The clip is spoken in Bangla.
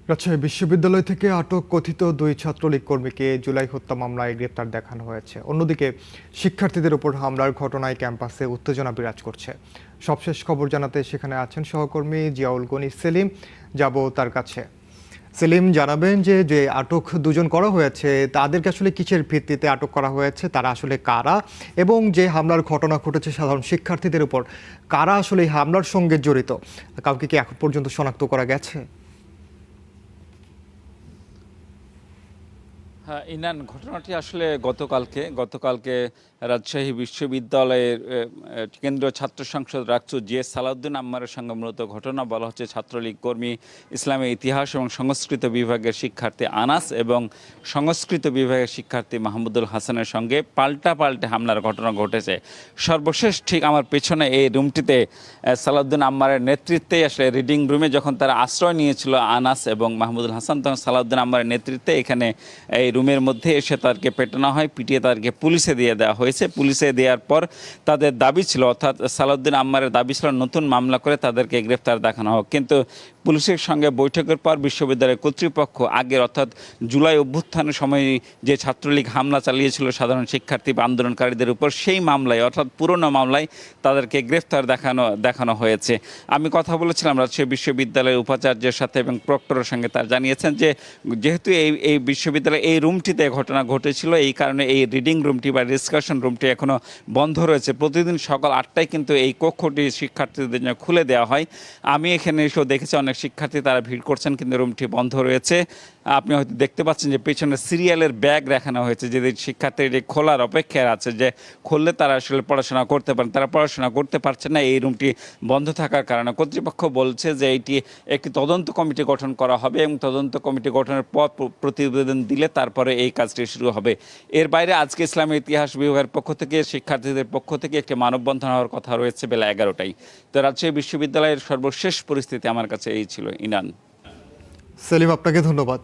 রাজশাহী বিশ্ববিদ্যালয় থেকে আটক কথিত 2 ছাত্রলীগ কর্মীকে জুলাই হত্যা মামলায় গ্রেপ্তার দেখানো হয়েছে। অন্যদিকে শিক্ষার্থীদের উপর হামলার ঘটনায় ক্যাম্পাসে উত্তেজনা বিরাজ করছে। সবশেষ খবর জানাতে সেখানে আছেন সহকর্মী জিয়াউল গনি সেলিম। যাব তার কাছে। সেলিম, জানাবেন যে আটক দুজন করা হয়েছে তাদেরকে আসলে কিসের ভিত্তিতে আটক করা হয়েছে, তারা আসলে কারা, এবং যে হামলার ঘটনা ঘটেছে সাধারণ শিক্ষার্থীদের উপর, কারা আসলে এই হামলার সঙ্গে জড়িত, কাউকে কি এখন পর্যন্ত শনাক্ত করা গেছে? হ্যাঁ ইনান, ঘটনাটি আসলে গতকালকে রাজশাহী বিশ্ববিদ্যালয়ের কেন্দ্রীয় ছাত্র সংসদ রাকসু জিএস সালাউদ্দিন আম্মারের সঙ্গে মূলত ঘটনা বলা হচ্ছে। ছাত্রলীগ কর্মী, ইসলামের ইতিহাস এবং সংস্কৃত বিভাগের শিক্ষার্থী আনাস এবং সংস্কৃত বিভাগের শিক্ষার্থী মাহমুদুল হাসানের সঙ্গে পাল্টে হামলার ঘটনা ঘটেছে। সর্বশেষ ঠিক আমার পেছনে এই রুমটিতে সালাউদ্দিন আম্মারের নেতৃত্বে আসলে রিডিং রুমে যখন তারা আশ্রয় নিয়েছিল আনাস এবং মাহমুদুল হাসান, তখন সালাউদ্দিন আম্মারের নেতৃত্বে এখানে এই রুমের মধ্যে এসে তাদেরকে পেটানো হয়, পিটিয়ে তাদেরকে পুলিশে দিয়ে দেওয়া হয়েছে। পুলিশে দেওয়ার পর তাদের দাবি ছিল, অর্থাৎ সালাউদ্দিন আম্মারের দাবি ছিল নতুন মামলা করে তাদেরকে গ্রেফতার দেখানো হোক। কিন্তু পুলিশের সঙ্গে বৈঠকের পর বিশ্ববিদ্যালয়ের কর্তৃপক্ষ আগের অর্থাৎ জুলাই অভ্যুত্থানের সময় যে ছাত্রলীগ হামলা চালিয়েছিল সাধারণ শিক্ষার্থী বা আন্দোলনকারীদের উপর, সেই মামলায় অর্থাৎ পুরনো মামলায় তাদেরকে গ্রেফতার দেখানো হয়েছে। আমি কথা বলেছিলাম রাজশাহী বিশ্ববিদ্যালয়ের উপাচার্যের সাথে এবং প্রক্টরের সঙ্গে। তারা জানিয়েছেন যে যেহেতু এই বিশ্ববিদ্যালয়ে এই রুমটিতে ঘটনা ঘটেছিল, এই কারণে এই রিডিং রুমটি বা ডিসকাশন রুমটি এখনও বন্ধ রয়েছে। প্রতিদিন সকাল 8টায় কিন্তু এই কক্ষটি শিক্ষার্থীদের জন্য খুলে দেওয়া হয়। আমি এখানে এসেও দেখেছি অনেক শিক্ষার্থী তারা ভিড় করছেন, কিন্তু রুমটি বন্ধ রয়েছে। আপনি হয়তো দেখতে পাচ্ছেন যে পেছনে সিরিয়ালের ব্যাগ রাখানো হয়েছে, যে শিক্ষার্থীটি খোলার অপেক্ষায় আছে, যে খুললে তারা আসলে পড়াশোনা করতে পারেন। তারা পড়াশোনা করতে পারছে না এই রুমটি বন্ধ থাকার কারণে। কর্তৃপক্ষ বলছে যে এটি একটি তদন্ত কমিটি গঠন করা হবে এবং তদন্ত কমিটি গঠনের পর প্রতিবেদন দিলে তারপরে এই কাজটি শুরু হবে। এর বাইরে আজকে ইসলামের ইতিহাস বিভাগের পক্ষ থেকে, শিক্ষার্থীদের পক্ষ থেকে একটি মানববন্ধন হওয়ার কথা রয়েছে বেলা 11টায়। তো রাজশাহী বিশ্ববিদ্যালয়ের সর্বশেষ পরিস্থিতি আমার কাছে এই ছিল। ইনান। সেলিম, আপনাকে ধন্যবাদ।